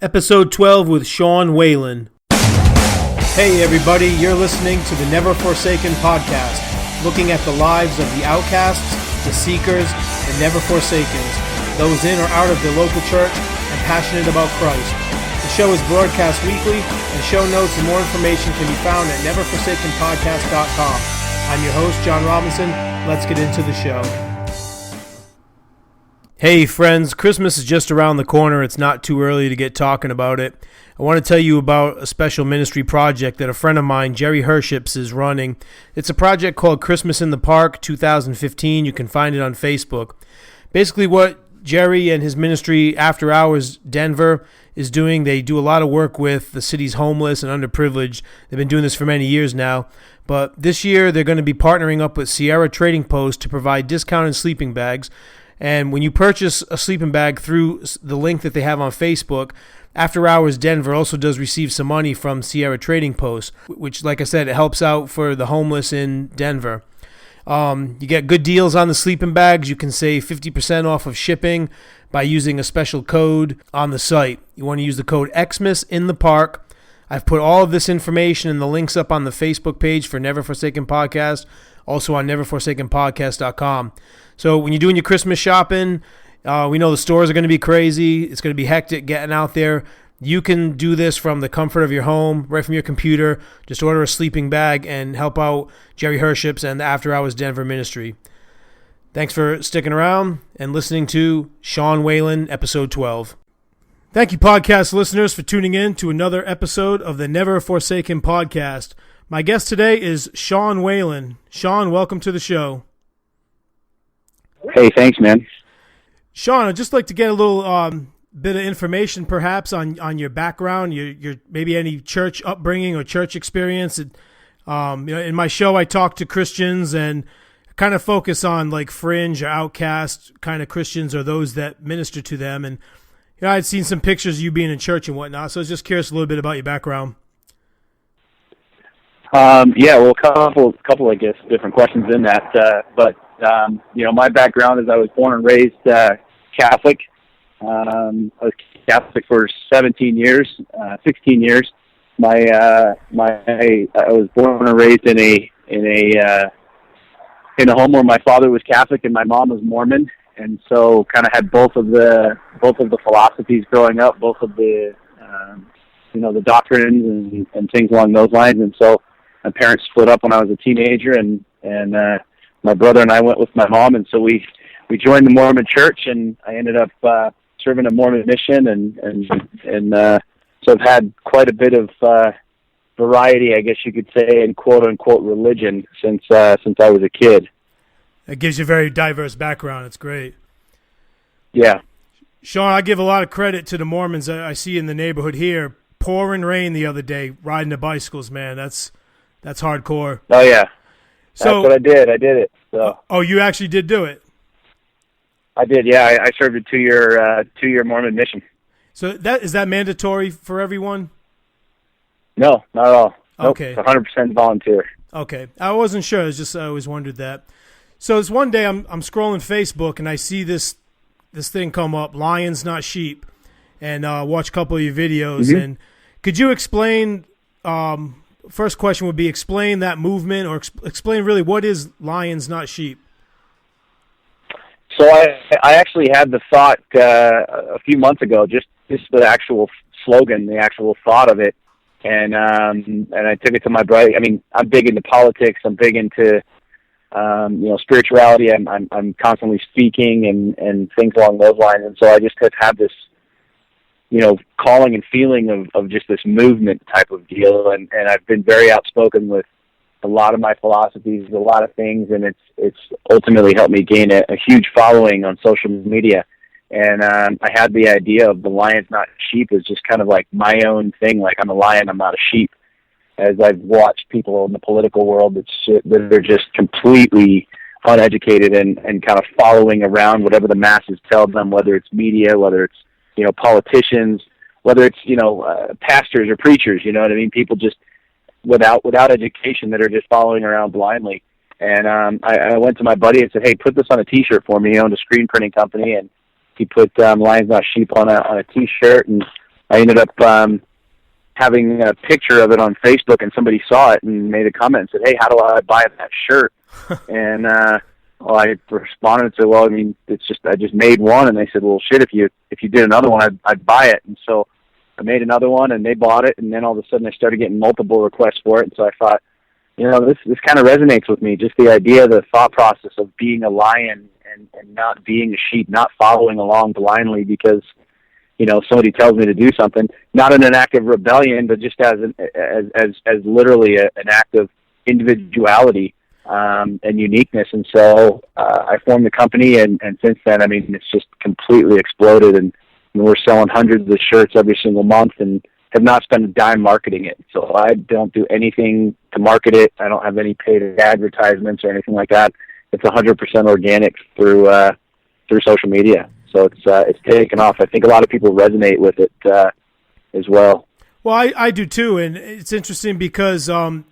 Episode 12 with Sean Whalen. Hey everybody, you're listening to the Never Forsaken podcast, looking at the lives of the outcasts, the seekers, the never forsakens, those in or out of the local church and passionate about Christ. The show is broadcast weekly, and show notes and more information can be found at neverforsakenpodcast.com. I'm your host, John Robinson. Let's get into the show. Hey friends, Christmas is just around the corner. It's not too early to get talking about it. I want to tell you about a special ministry project that a friend of mine, Jerry Herships, is running. It's a project called Christmas in the Park 2015. You can find it on Facebook. Basically what Jerry and his ministry, After Hours Denver, is doing, they do a lot of work with the city's homeless and underprivileged. They've been doing this for many years now. But this year they're going to be partnering up with Sierra Trading Post to provide discounted sleeping bags. And when you purchase a sleeping bag through the link that they have on Facebook, After Hours Denver also does receive some money from Sierra Trading Post, which, like I said, it helps out for the homeless in Denver. You get good deals on the sleeping bags. You can save 50% off of shipping by using a special code on the site. You want to use the code Xmas in the Park. I've put all of this information and the links up on the Facebook page for Never Forsaken Podcast, also on neverforsakenpodcast.com. So when you're doing your Christmas shopping, we know the stores are going to be crazy. It's going to be hectic getting out there. You can do this from the comfort of your home, right from your computer. Just order a sleeping bag and help out Jerry Herships and the After Hours Denver Ministry. Thanks for sticking around and listening to Sean Whalen, Episode 12. Thank you, podcast listeners, for tuning in to another episode of the Never Forsaken Podcast. My guest today is Sean Whalen. Sean, welcome to the show. Hey, thanks, man. Sean, I'd just like to get a little bit of information, perhaps, on your background, your maybe any church upbringing or church experience. In my show, I talk to Christians and kind of focus on like fringe or outcast kind of Christians or those that minister to them. And I'd seen some pictures of you being in church and whatnot, so I was just curious a little bit about your background. A couple, I guess, different questions in that. My background is I was born and raised Catholic. I was Catholic for 16 years. I was born and raised in a home where my father was Catholic and my mom was Mormon, and so kind of had both of the philosophies growing up, both of the the doctrines and things along those lines. And so my parents split up when I was a teenager, and my brother and I went with my mom, and so we joined the Mormon Church, and I ended up serving a Mormon mission, and so I've had quite a bit of variety, I guess you could say, in quote unquote religion since I was a kid. It gives you a very diverse background. It's great. Yeah, Sean, I give a lot of credit to the Mormons I see in the neighborhood here. Pouring rain the other day, riding the bicycles, man. That's hardcore. Oh yeah. So, that's what I did. I did it. So. Oh, you actually did do it? I did, yeah. I served a two-year Mormon mission. So is that mandatory for everyone? No, not at all. Okay. Nope, 100% volunteer. Okay. I wasn't sure. I always wondered that. So it's one day I'm scrolling Facebook and I see this thing come up, Lions Not Sheep, and watch a couple of your videos. Mm-hmm. And could you explain, first question would be explain that movement, or explain really what is Lions Not Sheep? So I actually had the thought a few months ago, just the actual slogan, the actual thought of it, and I took it to my brother. I mean, I'm big into politics. I'm big into spirituality. I'm constantly speaking and things along those lines, and so I just had this calling and feeling of just this movement type of deal, and I've been very outspoken with a lot of my philosophies, a lot of things, and it's ultimately helped me gain a huge following on social media. And I had the idea of the Lions Not Sheep as just kind of like my own thing, like I'm a lion, I'm not a sheep. As I've watched people in the political world that are just completely uneducated and kind of following around whatever the masses tell them, whether it's media, whether it's politicians, whether it's pastors or preachers, you know what I mean? People just without education that are just following around blindly. And I went to my buddy and said, "Hey, put this on a T-shirt for me." He owned a screen printing company, and he put Lions Not Sheep on a T-shirt. And I ended up having a picture of it on Facebook, and somebody saw it and made a comment and said, "Hey, how do I buy that shirt?" And well, I responded and said, "Well, I mean, it's just I just made one." And they said, "Well, shit, if you did another one, I'd buy it." And so I made another one, and they bought it. And then all of a sudden, I started getting multiple requests for it. And so I thought, this kind of resonates with me. Just the idea, the thought process of being a lion and not being a sheep, not following along blindly because somebody tells me to do something, not in an act of rebellion, but just as literally an act of individuality and uniqueness. And so I formed the company, and since then, I mean, it's just completely exploded, and we're selling hundreds of shirts every single month and have not spent a dime marketing it. So I don't do anything to market it. I don't have any paid advertisements or anything like that. It's 100% organic through social media. So it's taken off. I think a lot of people resonate with it as well. Well, I do too, and it's interesting because and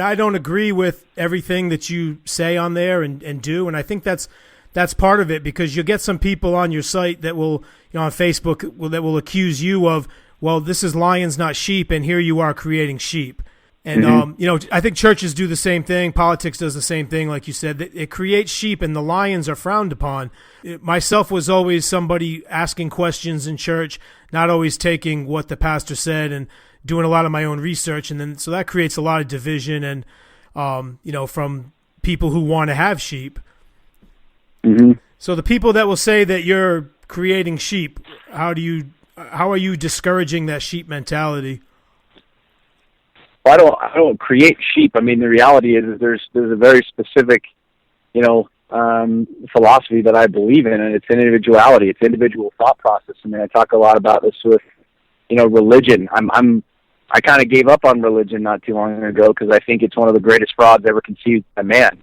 I don't agree with everything that you say on there and do, and I think that's part of it, because you'll get some people on your site that will, on Facebook, that will accuse you of, well, this is lions, not sheep, and here you are creating sheep. And, I think churches do the same thing. Politics does the same thing, like you said. It creates sheep, and the lions are frowned upon. Myself was always somebody asking questions in church, not always taking what the pastor said and doing a lot of my own research. And then so that creates a lot of division and, from people who want to have sheep. Mm-hmm. So the people that will say that you're creating sheep, how are you discouraging that sheep mentality? Well, I don't create sheep. I mean, the reality is there's a very specific, philosophy that I believe in, and it's individuality. It's individual thought process. I mean, I talk a lot about this with, religion. I kind of gave up on religion not too long ago because I think it's one of the greatest frauds ever conceived by man.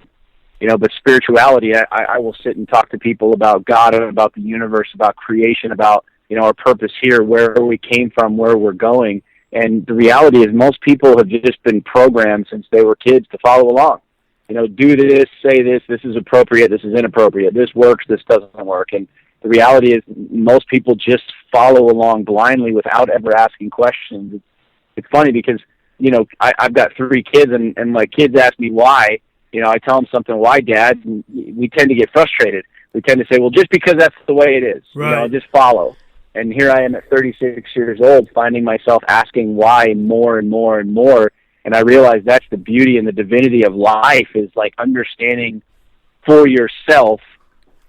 But spirituality, I will sit and talk to people about God, about the universe, about creation, about, our purpose here, where we came from, where we're going. And the reality is most people have just been programmed since they were kids to follow along. Do this, say this is appropriate, this is inappropriate, this works, this doesn't work. And the reality is most people just follow along blindly without ever asking questions. It's funny because, I've got 3 kids, and my kids ask me why. I tell them something, why, Dad? And we tend to get frustrated. We tend to say, well, just because that's the way it is, right. Just follow. And here I am at 36 years old, finding myself asking why more and more and more. And I realize that's the beauty and the divinity of life, is like understanding for yourself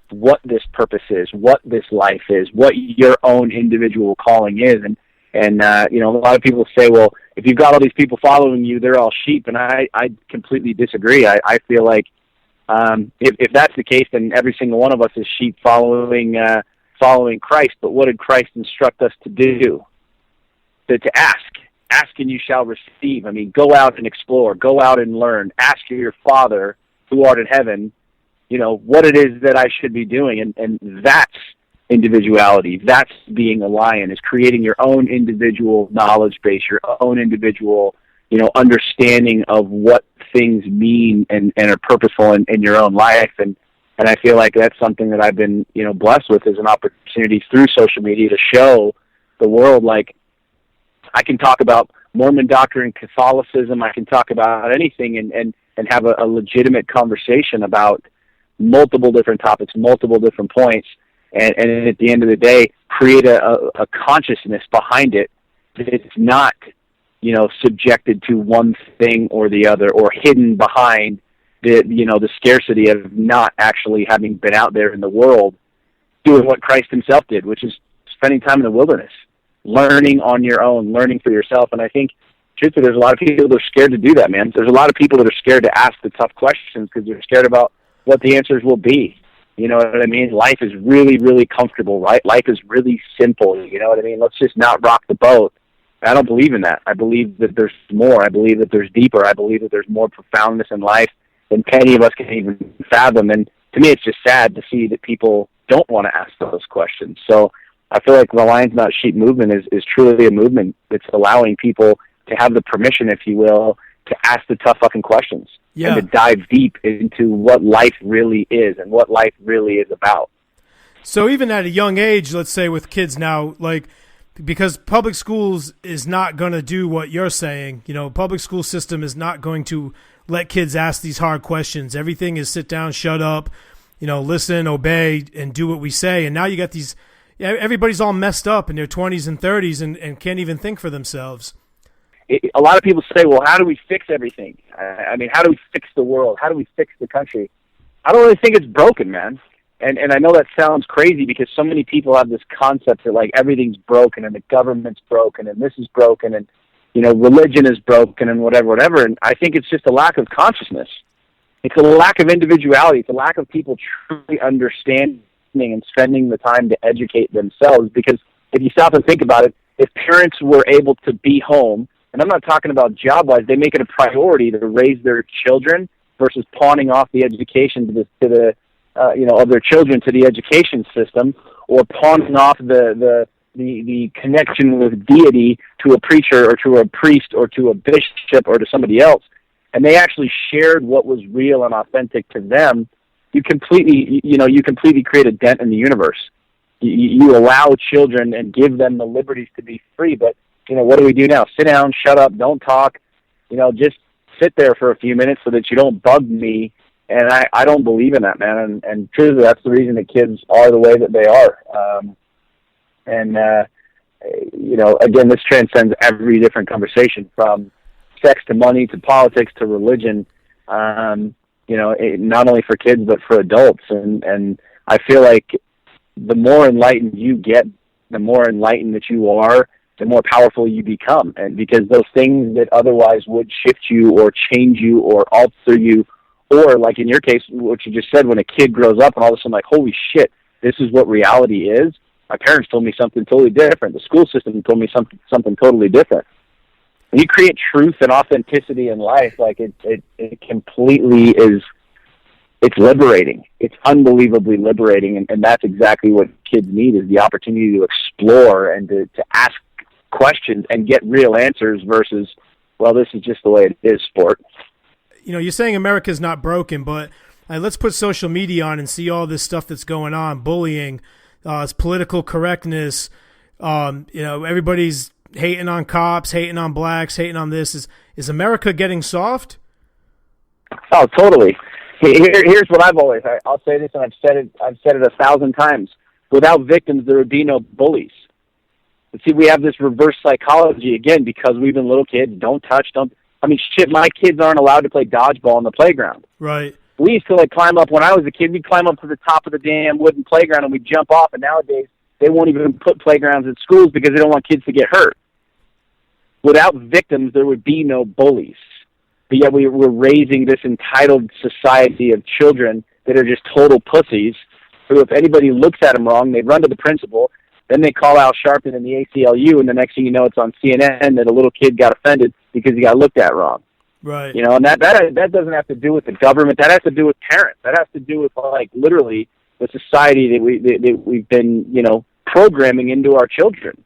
what this purpose is, what this life is, what your own individual calling is. And a lot of people say, well, if you've got all these people following you, they're all sheep. And I completely disagree. I feel like if that's the case, then every single one of us is sheep following Christ. But what did Christ instruct us to do? To ask. Ask and you shall receive. I mean, go out and explore. Go out and learn. Ask your Father who art in heaven, what it is that I should be doing. And that's individuality. That's being a lion, is creating your own individual knowledge base, your own individual, understanding of what things mean and are purposeful in your own life. And I feel like that's something that I've been, blessed with, as an opportunity through social media to show the world, like, I can talk about Mormon doctrine, Catholicism, I can talk about anything and have a legitimate conversation about multiple different topics, multiple different points, and at the end of the day, create a consciousness behind it. It's not, subjected to one thing or the other, or hidden behind the scarcity of not actually having been out there in the world doing what Christ himself did, which is spending time in the wilderness, learning on your own, learning for yourself. And I think, truthfully, there's a lot of people that are scared to do that, man. There's a lot of people that are scared to ask the tough questions because they're scared about what the answers will be. You know what I mean? Life is really, really comfortable, right? Life is really simple. You know what I mean? Let's just not rock the boat. I don't believe in that. I believe that there's more. I believe that there's deeper. I believe that there's more profoundness in life than any of us can even fathom. And to me, it's just sad to see that people don't want to ask those questions. So I feel like the Lions Not Sheep movement is truly a movement that's allowing people to have the permission, if you will, to ask the tough fucking questions. Yeah. And to dive deep into what life really is and what life really is about. So even at a young age, let's say with kids now, like, because public schools is not going to do what you're saying. Public school system is not going to let kids ask these hard questions. Everything is sit down, shut up, listen, obey, and do what we say. And now you got these, everybody's all messed up in their 20s and 30s and can't even think for themselves. A lot of people say, well, how do we fix everything? I mean, how do we fix the world? How do we fix the country? I don't really think it's broken, man. And I know that sounds crazy because so many people have this concept that, like, everything's broken and the government's broken and this is broken and, religion is broken and whatever. And I think it's just a lack of consciousness. It's a lack of individuality. It's a lack of people truly understanding and spending the time to educate themselves. Because if you stop and think about it, if parents were able to be home, and I'm not talking about job-wise, they make it a priority to raise their children versus pawning off the education of their children to the education system, or pawning off the connection with deity to a preacher or to a priest or to a bishop or to somebody else, and they actually shared what was real and authentic to them, you completely create a dent in the universe. You allow children and give them the liberties to be free, but what do we do now? Sit down, shut up, don't talk, just sit there for a few minutes so that you don't bug me. And I don't believe in that, man. And truly, that's the reason that kids are the way that they are. Again, this transcends every different conversation, from sex to money to politics to religion, not only for kids but for adults. And I feel like the more enlightened you get, the more enlightened that you are, the more powerful you become. And because those things that otherwise would shift you or change you or alter you, or like in your case, what you just said, when a kid grows up and all of a sudden like, holy shit, this is what reality is. My parents told me something totally different. The school system told me something totally different. When you create truth and authenticity in life, like it completely is, it's liberating. It's unbelievably liberating. And that's exactly what kids need, is the opportunity to explore and to ask questions and get real answers versus, well, this is just the way it is, sport. You're saying America's not broken, but let's put social media on and see all this stuff that's going on, bullying, political correctness. Everybody's hating on cops, hating on blacks, hating on this. Is America getting soft? Oh, totally. Here's what I'll say this, and I've said it 1,000 times. Without victims, there would be no bullies. But see, we have this reverse psychology again because we've been little kids. Don't touch, don't. I mean, shit, my kids aren't allowed to play dodgeball on the playground. Right. We used to, climb up. When I was a kid, we'd climb up to the top of the damn wooden playground and we'd jump off. And nowadays, they won't even put playgrounds in schools because they don't want kids to get hurt. Without victims, there would be no bullies. But yet we're raising this entitled society of children that are just total pussies, who if anybody looks at them wrong, they run to the principal. Then they call Al Sharpton in the ACLU, and the next thing you know, it's on CNN that a little kid got offended because he got looked at wrong. Right. And that doesn't have to do with the government. That has to do with parents. That has to do with literally the society that we've been programming into our children.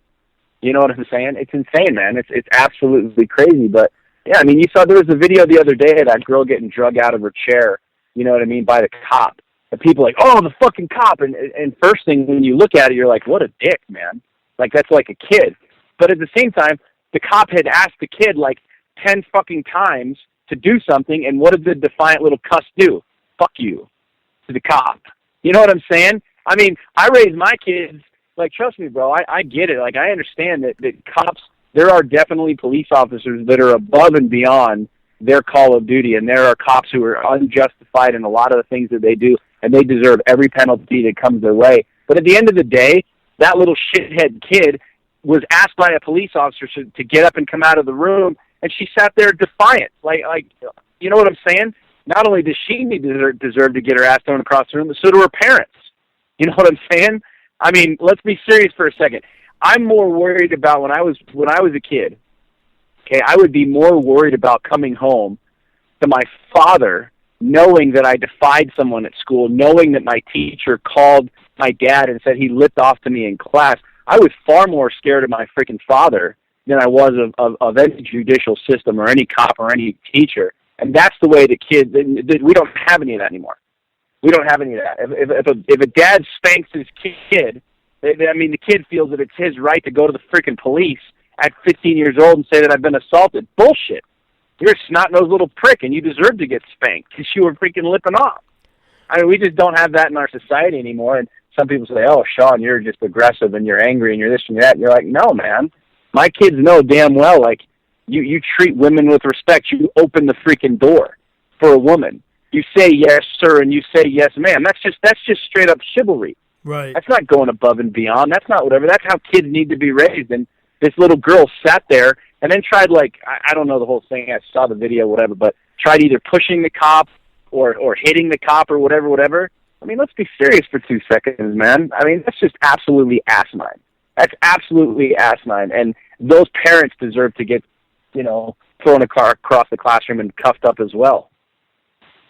You know what I'm saying? It's insane, man. It's absolutely crazy. But yeah, I mean, you saw there was a video the other day of that girl getting drug out of her chair. You know what I mean, by the cop. And people like, oh, the fucking cop. And first thing when you look at it, you're like, what a dick, man. That's like a kid. But at the same time, the cop had asked the kid 10 fucking times to do something, and what did the defiant little cuss do? Fuck you to the cop. You know what I'm saying? I mean, I raise my kids, trust me, bro, I get it. I understand that cops, there are definitely police officers that are above and beyond their call of duty, and there are cops who are unjustified in a lot of the things that they do, and they deserve every penalty that comes their way. But at the end of the day, that little shithead kid was asked by a police officer to get up and come out of the room, and she sat there defiant. You know what I'm saying? Not only does she deserve to get her ass thrown across the room, but so do her parents. You know what I'm saying? I mean, let's be serious for a second. I'm more worried about when I was a kid. Okay, I would be more worried about coming home to my father knowing that I defied someone at school, knowing that my teacher called my dad and said he lipped off to me in class. I was far more scared of my freaking father than I was of any judicial system or any cop or any teacher. And that's the way the kids, we don't have any of that anymore. We don't have any of that. If a dad spanks his kid, I mean, the kid feels that it's his right to go to the freaking police at 15 years old and say that I've been assaulted. Bullshit. You're a snot-nosed little prick, and you deserve to get spanked because you were freaking lipping off. I mean, we just don't have that in our society anymore. And some people say, oh, Sean, you're just aggressive and you're angry and you're this and that. And you're like, no, man. My kids know damn well, like, you treat women with respect. You open the freaking door for a woman. You say yes, sir, and you say yes, ma'am. That's just straight up chivalry. Right. That's not going above and beyond. That's not whatever. That's how kids need to be raised. And this little girl sat there and then tried, like, I don't know the whole thing. I saw the video, whatever, but tried either pushing the cop or hitting the cop or whatever. I mean, let's be serious for 2 seconds, man. I mean, that's just absolutely asinine. That's absolutely asinine. And those parents deserve to get, thrown across the classroom and cuffed up as well.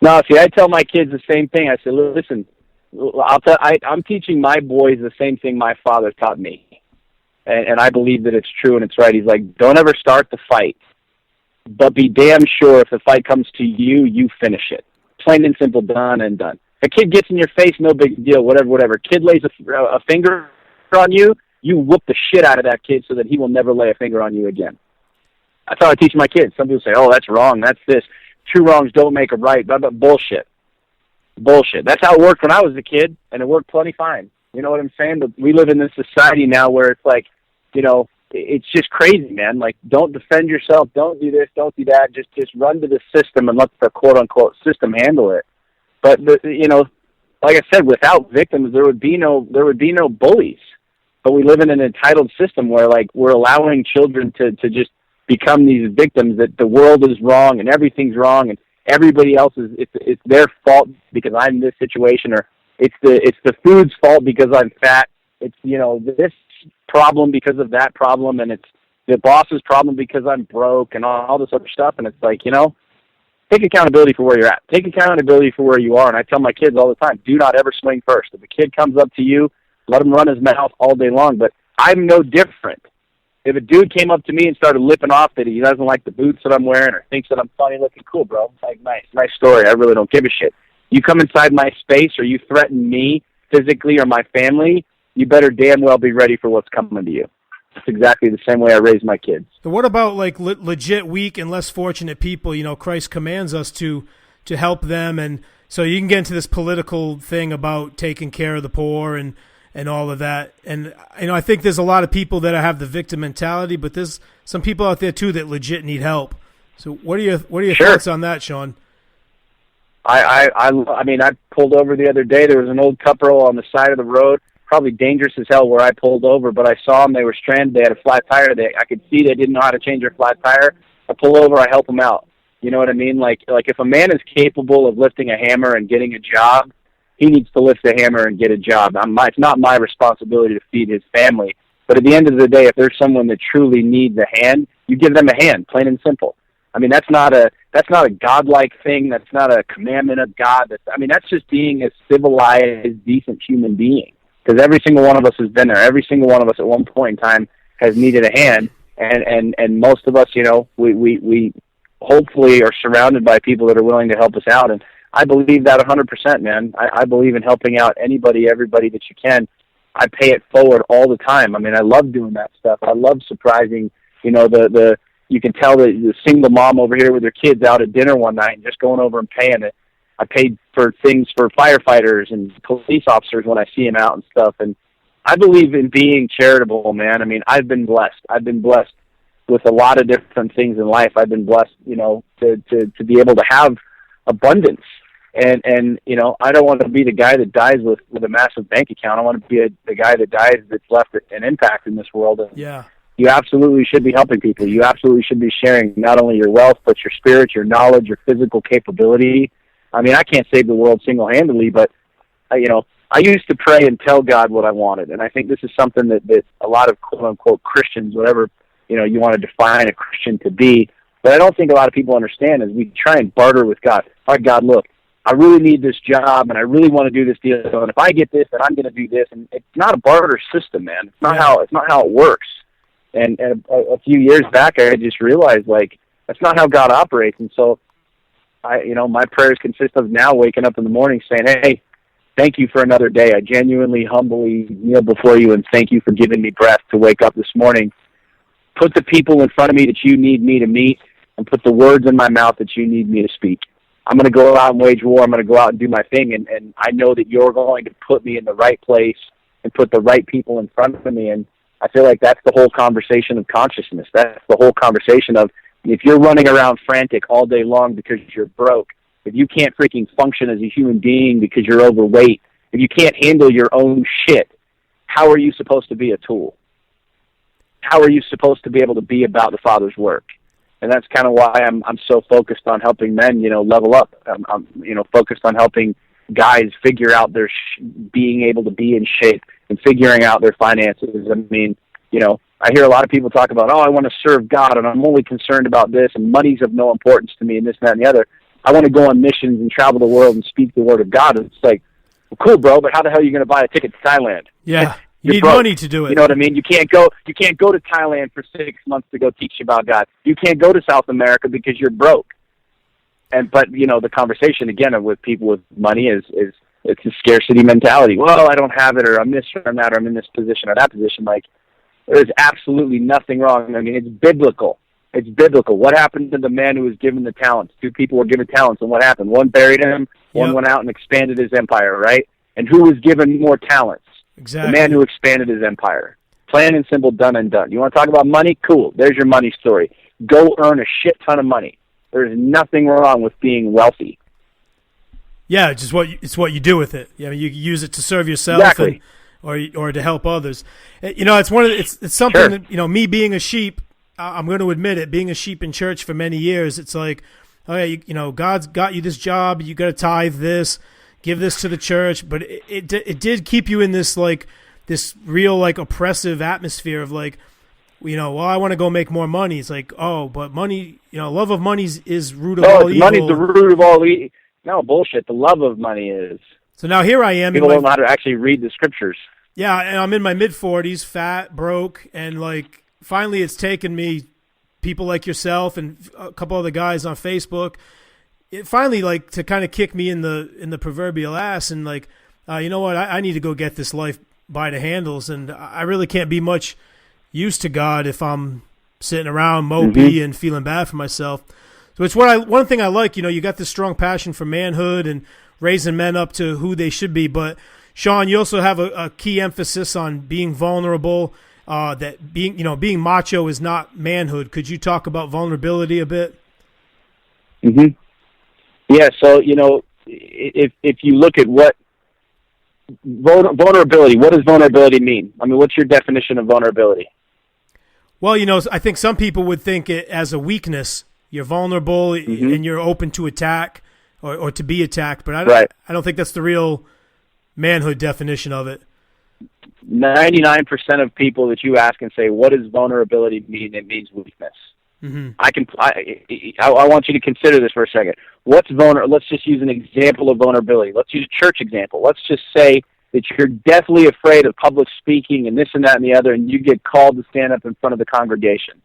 No, see, I tell my kids the same thing. I say, listen, I'm teaching my boys the same thing my father taught me. And I believe that it's true and it's right. He's like, don't ever start the fight, but be damn sure if the fight comes to you, you finish it. Plain and simple, done and done. A kid gets in your face, no big deal, whatever. Kid lays a finger on you, you whoop the shit out of that kid so that he will never lay a finger on you again. That's how I teach my kids. Some people say, oh, that's wrong, that's this. 2 wrongs don't make a right, blah, blah, bullshit. Bullshit. That's how it worked when I was a kid, and it worked plenty fine. You know what I'm saying? But we live in this society now where it's like, it's just crazy, man. Like, don't defend yourself, don't do this, don't do that. Just run to the system and let the quote-unquote system handle it. But, like I said, without victims, there would be no bullies. But we live in an entitled system where, like, we're allowing children to just become these victims, that the world is wrong and everything's wrong and everybody else it's their fault because I'm in this situation, or it's the food's fault because I'm fat. It's, this problem because of that problem, and it's the boss's problem because I'm broke and all this other stuff. And it's like, take accountability for where you're at. Take accountability for where you are. And I tell my kids all the time, do not ever swing first. If a kid comes up to you, let him run his mouth all day long. But I'm no different. If a dude came up to me and started lipping off that he doesn't like the boots that I'm wearing or thinks that I'm funny looking, cool, bro. Like, nice story. I really don't give a shit. You come inside my space or you threaten me physically or my family, you better damn well be ready for what's coming to you. It's exactly the same way I raise my kids. So what about, like, legit weak and less fortunate people? Christ commands us to help them, and so you can get into this political thing about taking care of the poor and all of that. And I think there's a lot of people that have the victim mentality, but there's some people out there too that legit need help. So what are your Sure. thoughts on that, Sean? I mean, I pulled over the other day. There was an old couple on the side of the road, probably dangerous as hell where I pulled over, but I saw them. They were stranded. They had a flat tire. I could see they didn't know how to change their flat tire. I pull over. I help them out. You know what I mean? Like if a man is capable of lifting a hammer and getting a job, he needs to lift the hammer and get a job. It's not my responsibility to feed his family. But at the end of the day, if there's someone that truly needs a hand, you give them a hand, plain and simple. I mean, that's not a godlike thing. That's not a commandment of God. That's just being a civilized, decent human being. Because every single one of us has been there. Every single one of us at one point in time has needed a hand. And most of us, we hopefully are surrounded by people that are willing to help us out. And I believe that 100%, man. I believe in helping out anybody, everybody that you can. I pay it forward all the time. I mean, I love doing that stuff. I love surprising, you can tell the single mom over here with her kids out at dinner one night and just going over and paying it. I paid for things for firefighters and police officers when I see them out and stuff. And I believe in being charitable, man. I mean, I've been blessed. I've been blessed with a lot of different things in life. I've been blessed, to be able to have abundance. And I don't want to be the guy that dies with a massive bank account. I want to be the guy that dies that's left an impact in this world. And yeah. You absolutely should be helping people. You absolutely should be sharing not only your wealth, but your spirit, your knowledge, your physical capability. I mean, I can't save the world single-handedly, but, I used to pray and tell God what I wanted. And I think this is something that a lot of quote-unquote Christians, whatever, you want to define a Christian to be, but I don't think a lot of people understand is we try and barter with God. All right, God, look, I really need this job, and I really want to do this deal, and if I get this, then I'm going to do this. And it's not a barter system, man. It's not how it works. And a few years back, I just realized, like, that's not how God operates. And so, my prayers consist of now waking up in the morning saying, hey, Thank you for another day. I genuinely, humbly kneel before you and thank you for giving me breath to wake up this morning. Put the people in front of me that you need me to meet, and put the words in my mouth that you need me to speak. I'm going to go out and wage war. I'm going to go out and do my thing, and I know that you're going to put me in the right place and put the right people in front of me, and I feel like that's the whole conversation of consciousness. That's the whole conversation of, if you're running around frantic all day long because you're broke, if you can't freaking function as a human being because you're overweight, if you can't handle your own shit, how are you supposed to be a tool? How are you supposed to be able to be about the Father's work? And that's kind of why I'm so focused on helping men, level up. I'm focused on helping guys figure out their being able to be in shape and figuring out their finances. I mean, I hear a lot of people talk about, I want to serve God and I'm only concerned about this and money's of no importance to me and this, that, and the other. I want to go on missions and travel the world and speak the word of God. And it's like, well, cool, bro, but how the hell are you going to buy a ticket to Thailand? Yeah. You need broke. money to do it. You know what I mean? You can't go to Thailand for 6 months to go teach about God. You can't go to South America because you're broke. But the conversation again with people with money is it's a scarcity mentality. Well, I don't have it, or I'm this, or I'm that, or I'm in this position or that position. Like, there's absolutely nothing wrong. I mean, it's biblical. It's biblical. What happened to the man who was given the talents? 2 people were given talents, and what happened? One buried him, one went out and expanded his empire, right? And who was given more talents? Exactly. The man who expanded his empire. Plain and simple, done and done. You want to talk about money? Cool. There's your money story. Go earn a shit ton of money. There's nothing wrong with being wealthy. Yeah, it's what you do with it. You use it to serve yourself, exactly. or to help others. It's something Sure. that, me being a sheep, I'm going to admit it. Being a sheep in church for many years, it's like, okay, God's got you this job. You got to tithe this, give this to the church. But it did keep you in this this real oppressive atmosphere of well, I want to go make more money. It's like, but money, love of money is root of all evil. Money's the root of all evil. No, bullshit. The love of money is. So now here I am. People don't know how to actually read the scriptures. Yeah, and I'm in my mid-40s, fat, broke, and finally it's taken me, people like yourself and a couple other guys on Facebook, it finally to kind of kick me in the proverbial ass and you know what, I need to go get this life by the handles, and I really can't be much use to God if I'm sitting around mopey and feeling bad for myself. So it's one thing I like, you got this strong passion for manhood and raising men up to who they should be. But Sean, you also have a key emphasis on being vulnerable, that being macho is not manhood. Could you talk about vulnerability a bit? Mm-hmm. Yeah. So, if you look at what vulnerability, what does vulnerability mean? I mean, what's your definition of vulnerability? Well, I think some people would think it as a weakness. You're vulnerable and you're open to attack or to be attacked, but I don't think that's the real manhood definition of it. 99% of people that you ask and say, what does vulnerability mean? It means weakness. Mm-hmm. I want you to consider this for a second. Let's just use an example of vulnerability. Let's use a church example. Let's just say that you're deathly afraid of public speaking and this and that and the other, and you get called to stand up in front of the congregation.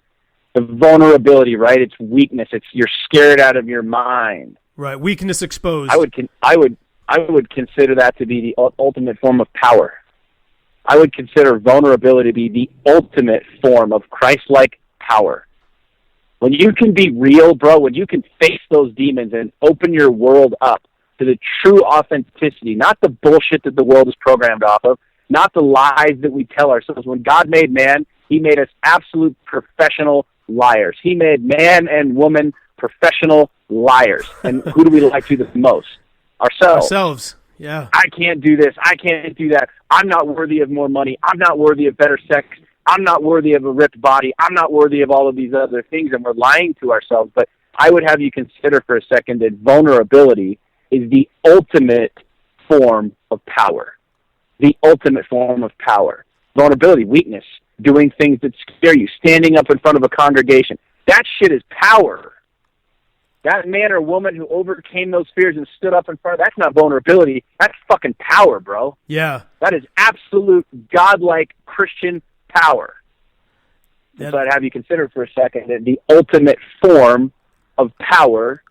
The vulnerability, right? It's weakness. You're scared out of your mind. Right. Weakness exposed. I would consider that to be the ultimate form of power. I would consider vulnerability to be the ultimate form of Christ-like power. When you can be real, bro, when you can face those demons and open your world up to the true authenticity, not the bullshit that the world is programmed off of, not the lies that we tell ourselves. When God made man, he made us absolute professional liars. He made man and woman professional liars. And who do we lie to the most? Ourselves. Yeah. I can't do this. I can't do that. I'm not worthy of more money. I'm not worthy of better sex. I'm not worthy of a ripped body. I'm not worthy of all of these other things, and we're lying to ourselves. But I would have you consider for a second that vulnerability is the ultimate form of power. The ultimate form of power. Vulnerability, weakness, doing things that scare you, standing up in front of a congregation. That shit is power. That man or woman who overcame those fears and stood up in front of, that's not vulnerability. That's fucking power, bro. Yeah. That is absolute godlike Christian power. Yeah. So I'd have you consider for a second that the ultimate form of power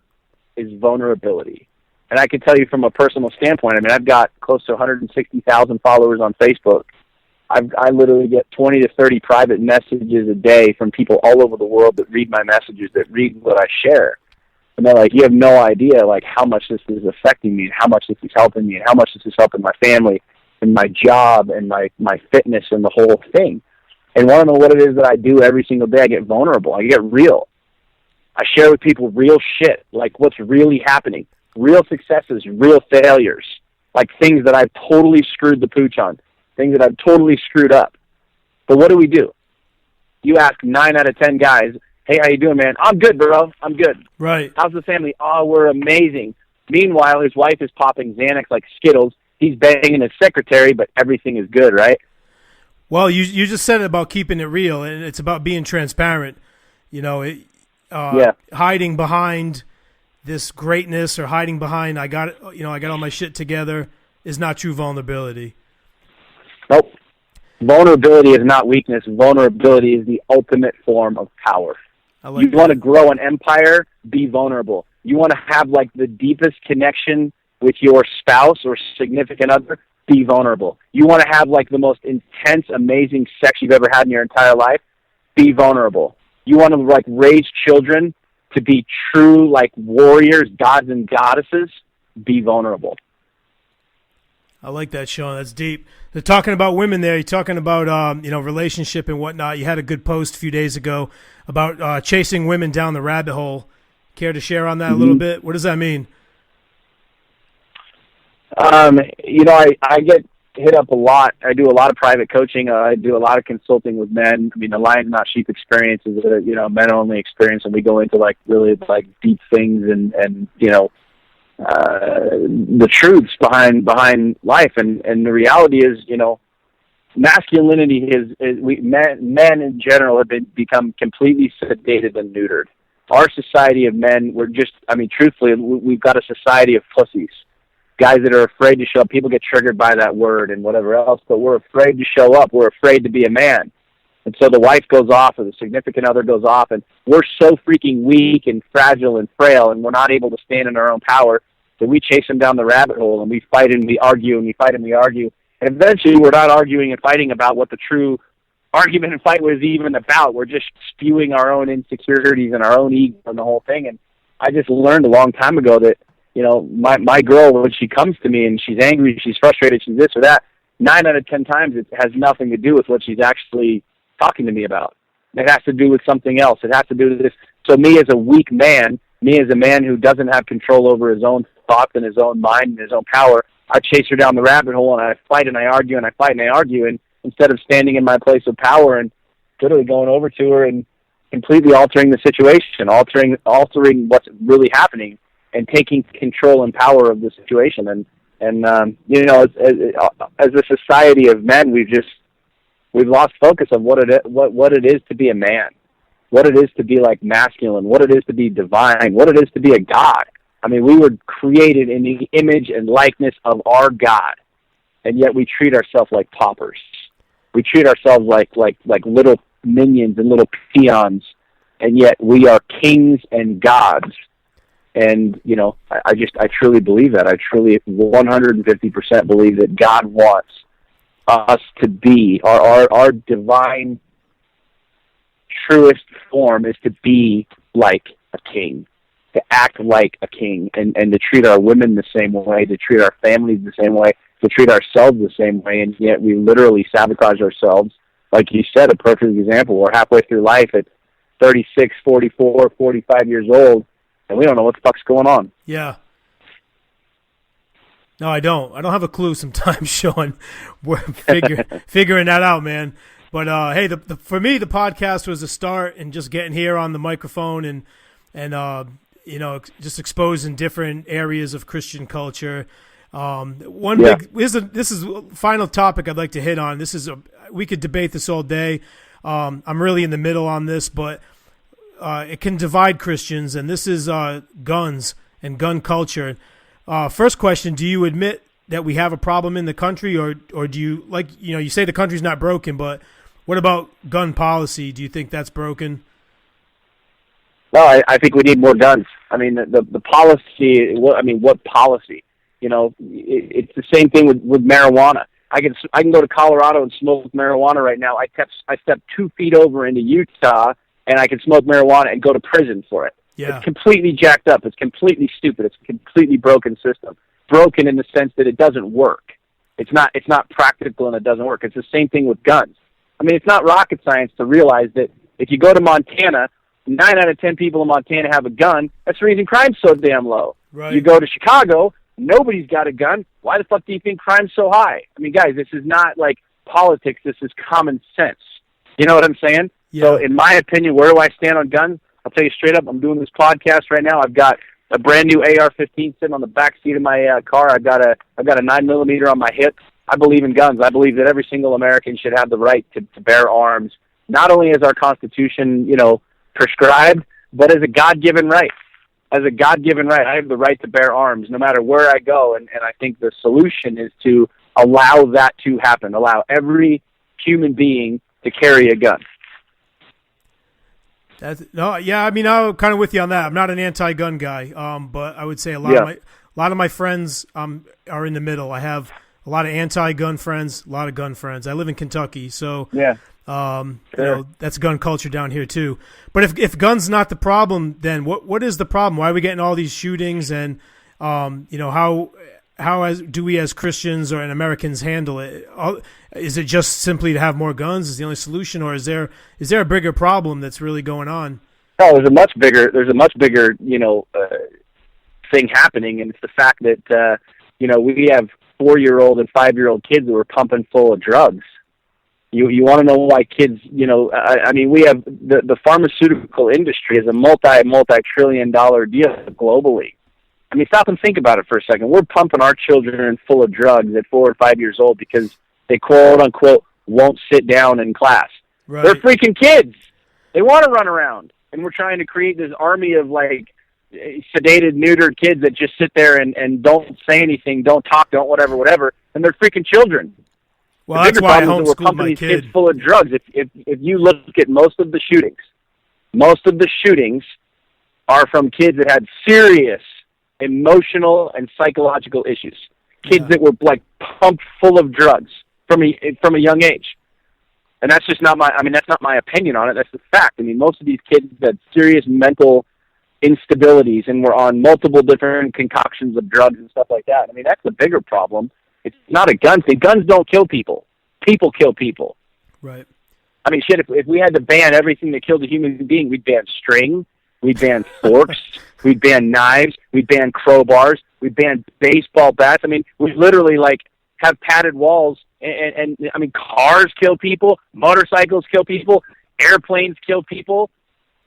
is vulnerability. And I can tell you from a personal standpoint, I mean, I've got close to 160,000 followers on Facebook. I literally get 20 to 30 private messages a day from people all over the world that read my messages, that read what I share. And they're like, you have no idea, like, how much this is affecting me and how much this is helping me and how much this is helping my family and my job and my fitness and the whole thing. And want to know what it is that I do every single day? I get vulnerable. I get real. I share with people real shit, like what's really happening, real successes, real failures, like things that I've totally screwed the pooch on, things that I've totally screwed up. But what do? You ask 9 out of 10 guys, hey, how you doing, man? I'm good, bro. I'm good. Right. How's the family? Oh, we're amazing. Meanwhile, his wife is popping Xanax like Skittles. He's banging his secretary, but everything is good, right? Well, you just said it about keeping it real, and it's about being transparent. You know, hiding behind this greatness or hiding behind I got all my shit together is not true vulnerability. Nope. Vulnerability is not weakness. Vulnerability is the ultimate form of power. You want to grow an empire, be vulnerable. You want to have like the deepest connection with your spouse or significant other, be vulnerable. You want to have like the most intense, amazing sex you've ever had in your entire life, be vulnerable. You want to like raise children to be true like warriors, gods and goddesses, be vulnerable. I like that, Sean. That's deep. They're talking about women there. You're talking about relationship and whatnot. You had a good post a few days ago about chasing women down the rabbit hole. Care to share on that a little bit? What does that mean? I get hit up a lot. I do a lot of private coaching. I do a lot of consulting with men. I mean, the Lions Not Sheep experience is a men only experience, and we go into like really like deep things and the truths behind life. And the reality is, masculinity men in general have become completely sedated and neutered. Our society of men, truthfully, we've got a society of pussies. Guys that are afraid to show up. People get triggered by that word and whatever else, but we're afraid to show up. We're afraid to be a man. And so the wife goes off or the significant other goes off, and we're so freaking weak and fragile and frail, and we're not able to stand in our own power, that we chase them down the rabbit hole, and we fight and we argue, and we fight and we argue. And eventually we're not arguing and fighting about what the true argument and fight was even about. We're just spewing our own insecurities and our own ego and the whole thing. And I just learned a long time ago that, my girl, when she comes to me and she's angry, she's frustrated, she's this or that, 9 out of 10 times it has nothing to do with what she's actually talking to me about. It has to do with something else. It has to do with this. So me as a weak man, me as a man who doesn't have control over his own thoughts and his own mind and his own power, I chase her down the rabbit hole and I fight and I argue and I fight and I argue. And instead of standing in my place of power and literally going over to her and completely altering the situation, altering what's really happening, and taking control and power of the situation. And as a society of men, we've lost focus of what it is to be a man, what it is to be like masculine, what it is to be divine, what it is to be a god. I mean, we were created in the image and likeness of our God, and yet we treat ourselves like paupers. We treat ourselves like little minions and little peons, and yet we are kings and gods. And, I truly believe that. I truly 150% believe that God wants us to be, our divine, truest form is to be like a king, to act like a king, and to treat our women the same way, to treat our families the same way, to treat ourselves the same way, and yet we literally sabotage ourselves. Like you said, a perfect example. We're halfway through life at 36, 44, 45 years old, and we don't know what the fuck's going on. Yeah. No, I don't. I don't have a clue sometimes, Sean. We're figuring that out, man. But hey, for me, the podcast was a start, and just getting here on the microphone and just exposing different areas of Christian culture. This is a final topic I'd like to hit on. We could debate this all day. I'm really in the middle on this, but it can divide Christians, and this is guns and gun culture. First question: do you admit that we have a problem in the country, or do you you say the country's not broken, but what about gun policy? Do you think that's broken? No, I think we need more guns. I mean, the policy. What policy? It's the same thing with marijuana. I can go to Colorado and smoke marijuana right now. I step 2 feet over into Utah, and I can smoke marijuana and go to prison for it. Yeah. It's completely jacked up. It's completely stupid. It's a completely broken system. Broken in the sense that it doesn't work. It's not practical, and it doesn't work. It's the same thing with guns. I mean, it's not rocket science to realize that if you go to Montana, 9 out of 10 people in Montana have a gun. That's the reason crime's so damn low. Right. You go to Chicago, nobody's got a gun. Why the fuck do you think crime's so high? I mean, guys, this is not like politics. This is common sense. You know what I'm saying? Yeah. So in my opinion, where do I stand on guns? I'll tell you straight up, I'm doing this podcast right now. I've got a brand new AR-15 sitting on the back seat of my car. I've got a 9mm on my hip. I believe in guns. I believe that every single American should have the right to bear arms, not only as our Constitution, prescribed, but as a God-given right. As a God-given right, I have the right to bear arms no matter where I go, and I think the solution is to allow that to happen, allow every human being to carry a gun. I mean, I'm kind of with you on that. I'm not an anti-gun guy, but I would say a lot of my friends are in the middle. I have a lot of anti-gun friends, a lot of gun friends. I live in Kentucky, so that's gun culture down here too. But if guns not the problem, then what is the problem? Why are we getting all these shootings? And how do we as Christians or Americans handle it? Is it just simply to have more guns is the only solution, or is there a bigger problem that's really going on? No, there's a much bigger thing happening, and it's the fact that we have 4-year-old and 5-year-old kids who are pumping full of drugs. You want to know why kids? We have the pharmaceutical industry is a multi-trillion-dollar deal globally. I mean, stop and think about it for a second. We're pumping our children full of drugs at 4 or 5 years old because they quote unquote won't sit down in class. Right. They're freaking kids. They want to run around, and we're trying to create this army of like sedated, neutered kids that just sit there and don't say anything, don't talk, don't whatever, and they're freaking children. Well, that's why I homeschooled my kid. Kids full of drugs. If you look at most of the shootings are from kids that had serious emotional and psychological issues. Kids that were like pumped full of drugs from a young age. And that's just not that's not my opinion on it. That's the fact. I mean, most of these kids had serious mental instabilities and were on multiple different concoctions of drugs and stuff like that. I mean, that's the bigger problem. It's not a gun thing. Guns don't kill people. People kill people. Right. I mean, shit, if we had to ban everything that killed a human being, we'd ban string, we'd ban forks, we'd ban knives, we'd ban crowbars, we'd ban baseball bats. I mean, we literally, have padded walls, and cars kill people, motorcycles kill people, airplanes kill people.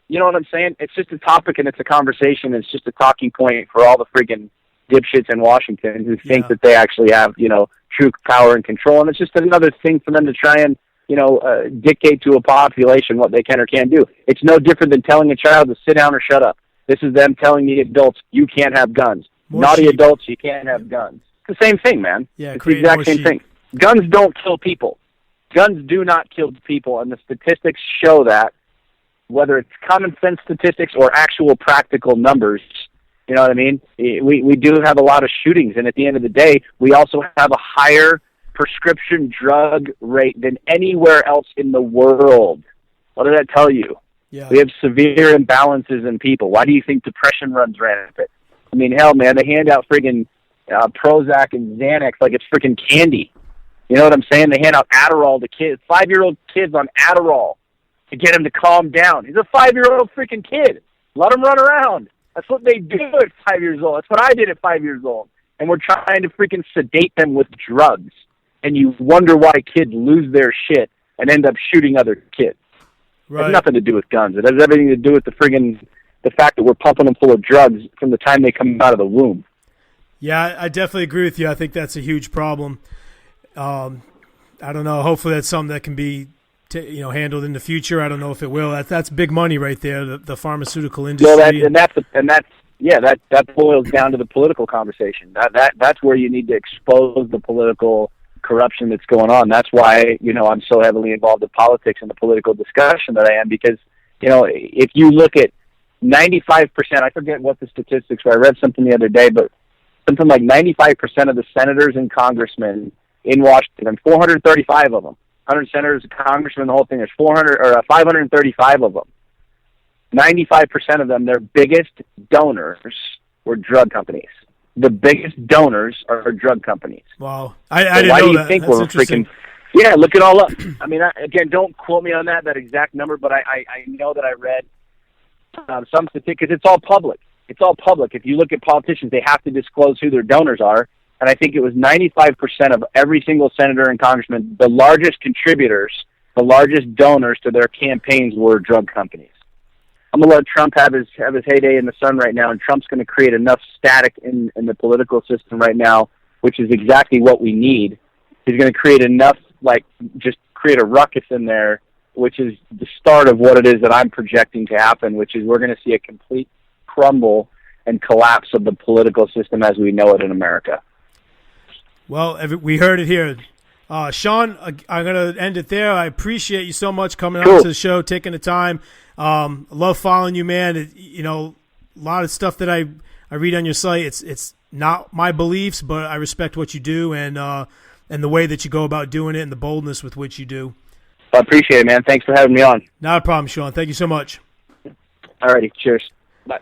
You know what I'm saying? It's just a topic, and it's a conversation. It's just a talking point for all the freaking dipshits in Washington who think that they actually have, true power and control. And it's just another thing for them to try and, dictate to a population what they can or can't do. It's no different than telling a child to sit down or shut up. This is them telling the adults, you can't have guns. Naughty adults, you can't have guns. It's the same thing, man. Yeah, it's the exact same thing. Guns don't kill people. Guns do not kill people, and the statistics show that, whether it's common sense statistics or actual practical numbers. You know what I mean? We do have a lot of shootings, and at the end of the day, we also have a higher prescription drug rate than anywhere else in the world. What does that tell you? Yeah. We have severe imbalances in people. Why do you think depression runs rampant? I mean, hell, man, they hand out friggin' Prozac and Xanax like it's freaking candy. You know what I'm saying? They hand out Adderall to kids, 5-year-old kids on Adderall to get them to calm down. He's a 5-year-old freaking kid. Let him run around. That's what they do at 5 years old. That's what I did at 5 years old. And we're trying to freaking sedate them with drugs. And you wonder why kids lose their shit and end up shooting other kids. Right. It has nothing to do with guns. It has everything to do with the fact that we're pumping them full of drugs from the time they come out of the womb. Yeah, I definitely agree with you. I think that's a huge problem. I don't know. Hopefully that's something that can be handled in the future. I don't know if it will. That's big money right there, the pharmaceutical industry. Well, that boils down to the political conversation. That's where you need to expose the political corruption that's going on. That's why, I'm so heavily involved in politics and the political discussion that I am, because, if you look at 95%, I forget what the statistics were. I read something the other day, but something like 95% of the senators and congressmen in Washington, 435 of them, 100 senators, congressmen, the whole thing, there's 535 of them. 95% of them, their biggest donors were drug companies. The biggest donors are drug companies. Wow. I didn't know that. Why do you think we're freaking... Yeah, look it all up. I mean, again, don't quote me on that exact number, but I know that I read some statistics, because it's all public. It's all public. If you look at politicians, they have to disclose who their donors are, and I think it was 95% of every single senator and congressman, the largest contributors, the largest donors to their campaigns were drug companies. I'm going to let Trump have his heyday in the sun right now, and Trump's going to create enough static in the political system right now, which is exactly what we need. He's going to create enough, just create a ruckus in there, which is the start of what it is that I'm projecting to happen, which is we're going to see a complete crumble and collapse of the political system as we know it in America. Well, we heard it here. Sean, I'm going to end it there. I appreciate you so much coming out to the show, taking the time. I love following you, man. A lot of stuff that I read on your site, it's not my beliefs, but I respect what you do and the way that you go about doing it and the boldness with which you do. I appreciate it, man. Thanks for having me on. Not a problem, Sean. Thank you so much. All righty. Cheers. Bye.